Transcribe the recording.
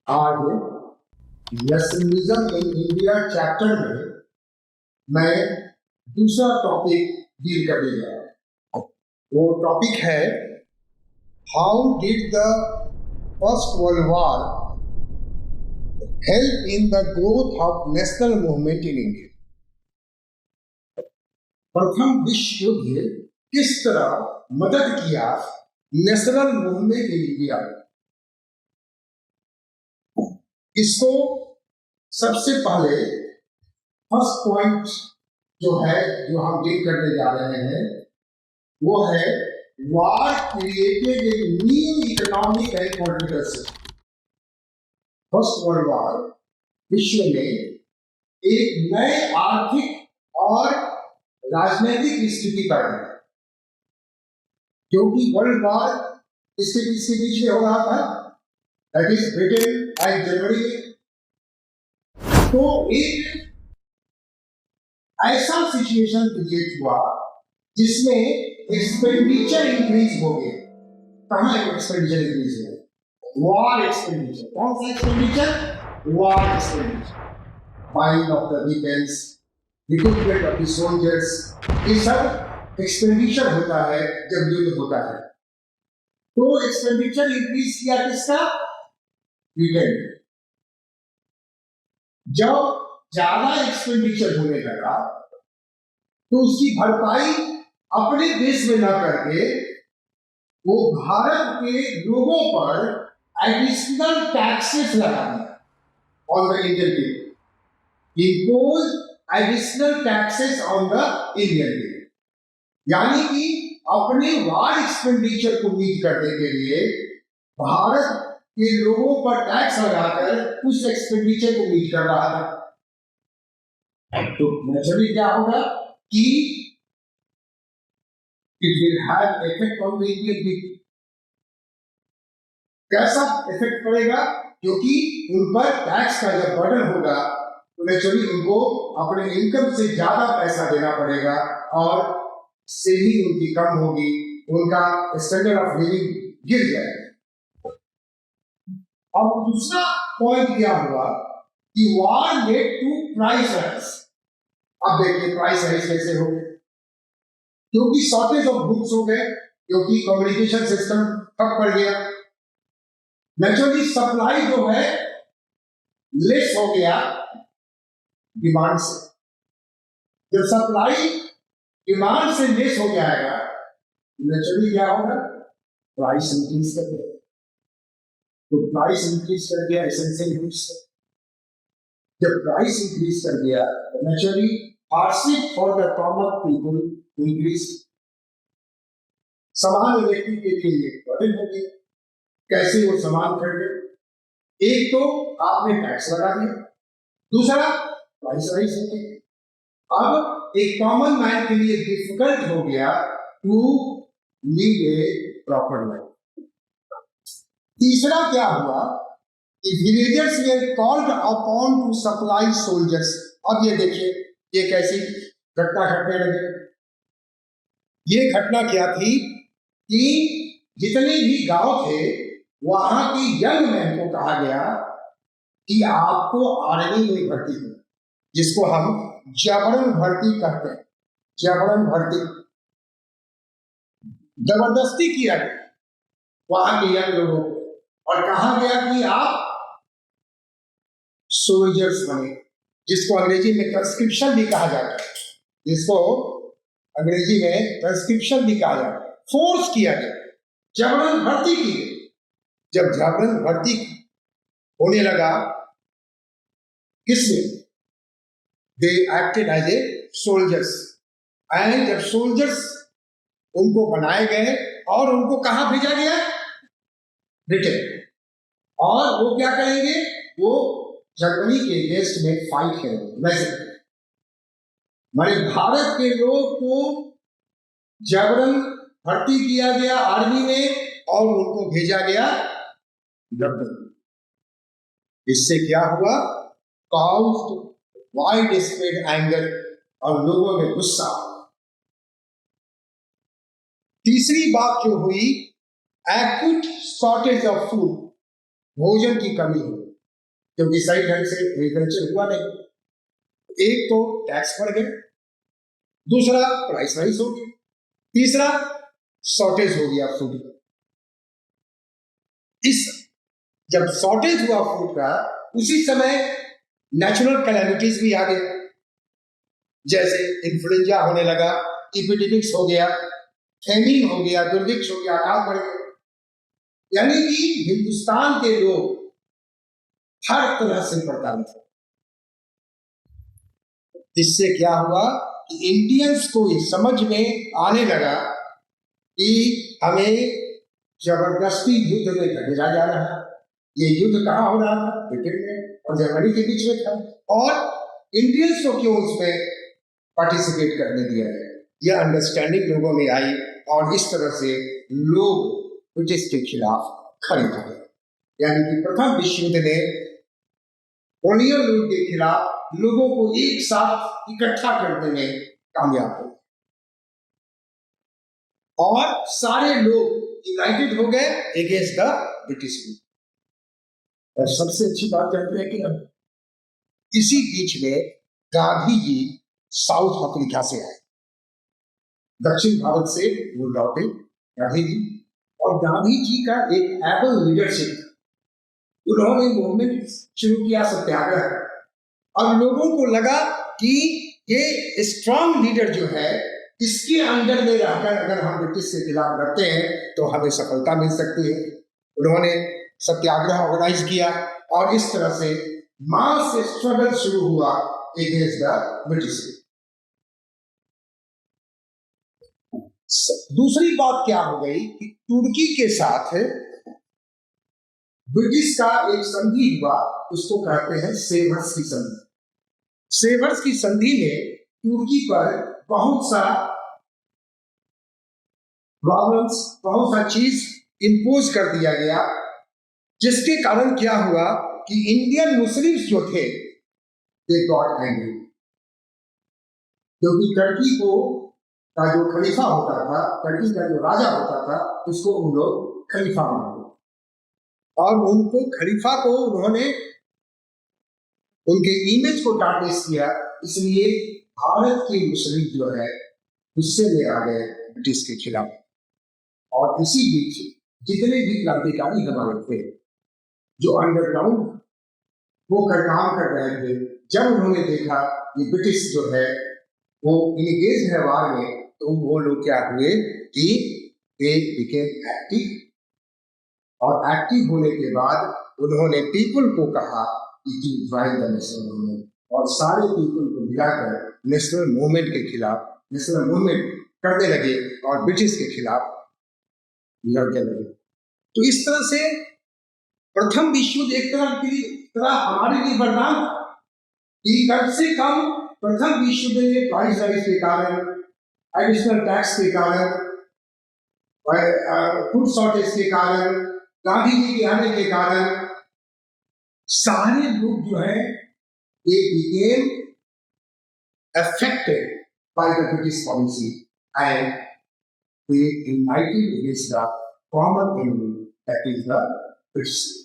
आज nationalism in India chapter में मैं दूसरा टॉपिक डील करने जा रहा हूं। वो टॉपिक है how did the first world war help in the growth of national movement in India. प्रथम विश्व युद्ध किस तरह मदद किया नेशनल मूवमेंट इन इंडिया। इसको सबसे पहले फर्स्ट पॉइंट जो हम डील करने जा रहे हैं वो है war created a new economic and political system. First world war विश्व में एक नए आर्थिक और राजनीतिक स्थिति पैदा की, क्योंकि वर्ल्ड वॉर किसके बीच में हो रहा था, that is Britain and Germany. तो एक ऐसा सिचुएशन क्रिएट हुआ जिसमें एक्सपेंडिचर इंक्रीज हो गया। कहाँ एक्सपेंडिचर इंक्रीज हो? War expenditure. कौन सा expenditure? War expenditure. Buying of the weapons, recruitment of the soldiers, ये सब एक्सपेंडिचर होता है जब युद्ध होता है। तो एक्सपेंडिचर इंक्रीज किया किसका? ब्रिटेन। जब ज्यादा एक्सपेंडिचर होने लगा तो उसकी भरपाई अपने देश में न करके वो भारत के लोगों पर एडिशनल टैक्सेस लगा दिया on the Indian people. Impose additional taxes on the Indian people, यानी कि अपने वार एक्सपेंडिचर को मीट करने के लिए भारत के लोगों पर टैक्स लगाकर उस एक्सपेंडिचर को मीट कर रहा था। तो नेचुरली क्या होगा कि it will have effect on the Indian people. कैसा इफेक्ट पड़ेगा? क्योंकि उन पर टैक्स का जब बर्डन होगा तो नेचुरली उनको अपने इनकम से ज्यादा पैसा देना पड़ेगा और सेविंग उनकी कम होगी, उनका स्टैंडर्ड ऑफ लिविंग गिर जाएगा। अब दूसरा पॉइंट क्या हुआ कि war led to price rise. अब देखिए प्राइस राइज कैसे हो गए? क्योंकि शॉर्टेज ऑफ बुक्स हो गए, क्योंकि कम्युनिकेशन सिस्टम ठप पड़ गया। नेचुरली सप्लाई जो है लेस हो गया डिमांड से। जब सप्लाई डिमांड से लेस हो जाएगा नेचुरली क्या होगा? प्राइस इंक्रीज कर देगा। तो प्राइस इंक्रीज कर दिया एसेंशियल गुड्स। जब प्राइस इंक्रीज कर दिया naturally hardship for the common people increase. सामान्य व्यक्ति के लिए बर्डन हो गया। कैसे वो सामान खरीदे? एक तो आपने टैक्स लगा दिया, दूसरा प्राइस राइज हो गया। अब एक कॉमन मैन के लिए डिफिकल्ट हो गया to lead a proper life. तीसरा क्या हुआ कि villagers were called upon to supply soldiers. अब ये देखिए ये कैसी घटना घटने लगी। ये घटना क्या थी कि जितने भी गांव थे वहां के यंग मैन को कहा गया कि आपको आर्मी में भर्ती हो, जिसको हम जबरन भर्ती कहते हैं। जबरन भर्ती, जबरदस्ती किया गया वहां के यंग लोगों को और कहा गया कि आप सोल्जर्स बने, जिसको अंग्रेजी में कंस्क्रिप्शन भी कहा जाता है। जिसको अंग्रेजी में कंस्क्रिप्शन भी कहा जाता है। फोर्स किया गया, जबरन भर्ती की गई। जब जबरन भर्ती होने लगा किसमें? They acted as a soldiers. And जब सोल्जर्स उनको बनाए गए और उनको कहां भेजा गया? ब्रिटेन। और वो क्या करेंगे? वो जर्मनी के अगेंस्ट में फाइट करेंगे। वैसे हमारे भारत के लोग को जबरन भर्ती किया गया आर्मी में और उनको भेजा गया ब्रिटेन। इससे क्या हुआ? काउज्ड वाइड स्प्रेड एंगर, और लोगों में गुस्सा। तीसरी बात जो हुई, एक्यूट शॉर्टेज ऑफ फूड, भोजन की कमी हुई। क्योंकि सही ढंग से एग्रीकल्चर हुआ नहीं। एक तो टैक्स बढ़ गए, दूसरा प्राइस राइज हो गया, तीसरा शॉर्टेज हो गया फूड। इस जब शॉर्टेज हुआ फूड का, उसी समय नेचुरल कैलेमिटीज भी आ गए, जैसे इन्फ्लुएंजा होने लगा, एपिडेमिक्स हो गया, फेमिन हो गया, दुर्भिक्ष हो गया, अकाल पड़ गया। यानी कि हिंदुस्तान के लोग हर तरह से प्रताड़ित थे। इससे क्या हुआ कि इंडियंस को ये समझ में आने लगा कि हमें जबरदस्ती युद्ध में धकेला जा रहा है। ये युद्ध कहाँ हो रहा था? ब्रिटेन में और जर्मनी के बीच में था, और इंडियंस को क्यों उसमें पार्टिसिपेट करने दिया गया? यह अंडरस्टैंडिंग लोगों में आई, और इस तरह से लोग ब्रिटिश के खिलाफ खड़े हो गए। यानी कि प्रथम विश्व युद्ध ने कॉलोनियल रूल के खिलाफ लोगों को एक साथ इकट्ठा करने में कामयाब हो, और सारे लोग यूनाइटेड हो गए अगेंस्ट द ब्रिटिश रूल। और सबसे अच्छी बात कहते हैं कि इसी बीच में गांधी जी साउथ अफ्रीका से आए, दक्षिण भारत से वो लौटे गांधी जी, और गांधी जी का एक एबल लीडरशिप था। उन्होंने मूवमेंट शुरू किया, सत्याग्रह, और लोगों को लगा कि ये स्ट्रांग लीडर जो है, इसके अंडर में रहकर अगर हम ब्रिटिश के खिलाफ लड़ते हैं तो हमें सफलता मिल सकती है। उन्होंने सत्याग्रह ऑर्गेनाइज किया, और इस तरह से मास स्ट्रगल शुरू हुआ अगेंस्ट द ब्रिटिश। दूसरी बात क्या हो गई कि तुर्की के साथ ब्रिटिश का एक संधि हुआ, उसको कहते हैं सेवर्स की संधि। सेवर्स की संधि में तुर्की पर बहुत सा प्रॉब्लम्स, बहुत सा चीज इंपोज कर दिया गया, जिसके कारण क्या हुआ कि इंडियन मुस्लिम्स जो थे दे गॉट एंग्री, क्योंकि टर्की को का जो खलीफा होता था, टर्की का जो राजा होता था, उसको उन लोग खलीफा मानते, और उनको खलीफा को उन्होंने उनके इमेज को टारगेट किया। इसलिए भारत के मुस्लिम जो है गुस्से में आ गए ब्रिटिश के खिलाफ, और इसी बीच जितने भी क्रांतिकारी हमारे थे जो अंडरग्राउंड होकर काम कर रहे थे, जब उन्होंने देखा कि ब्रिटिश जो है वो इंगेज है वार में, तो वो लोग क्या हुए कि दे बिकेम एक्टिव, और एक्टिव होने के बाद उन्होंने पीपल को कहा कि to join the national movement, और सारे पीपल को मिलाकर नेशनल मूवमेंट के खिलाफ नेशनल मूवमेंट करने लगे, और ब्रिटिश के खिलाफ लड़ने लगे। तो इस तरह से प्रथम विश्व युद्ध एक तरह हमारे लिए वरदान था कि कम से कम प्रथम विश्व युद्ध में प्राइस राइज के कारण, एडिशनल टैक्स के कारण, फूड शॉर्टेज के कारण, गांधी जी के आने के कारण सारे लोग जो है they became affected by the British policy, and they united against the common enemy, that is the British.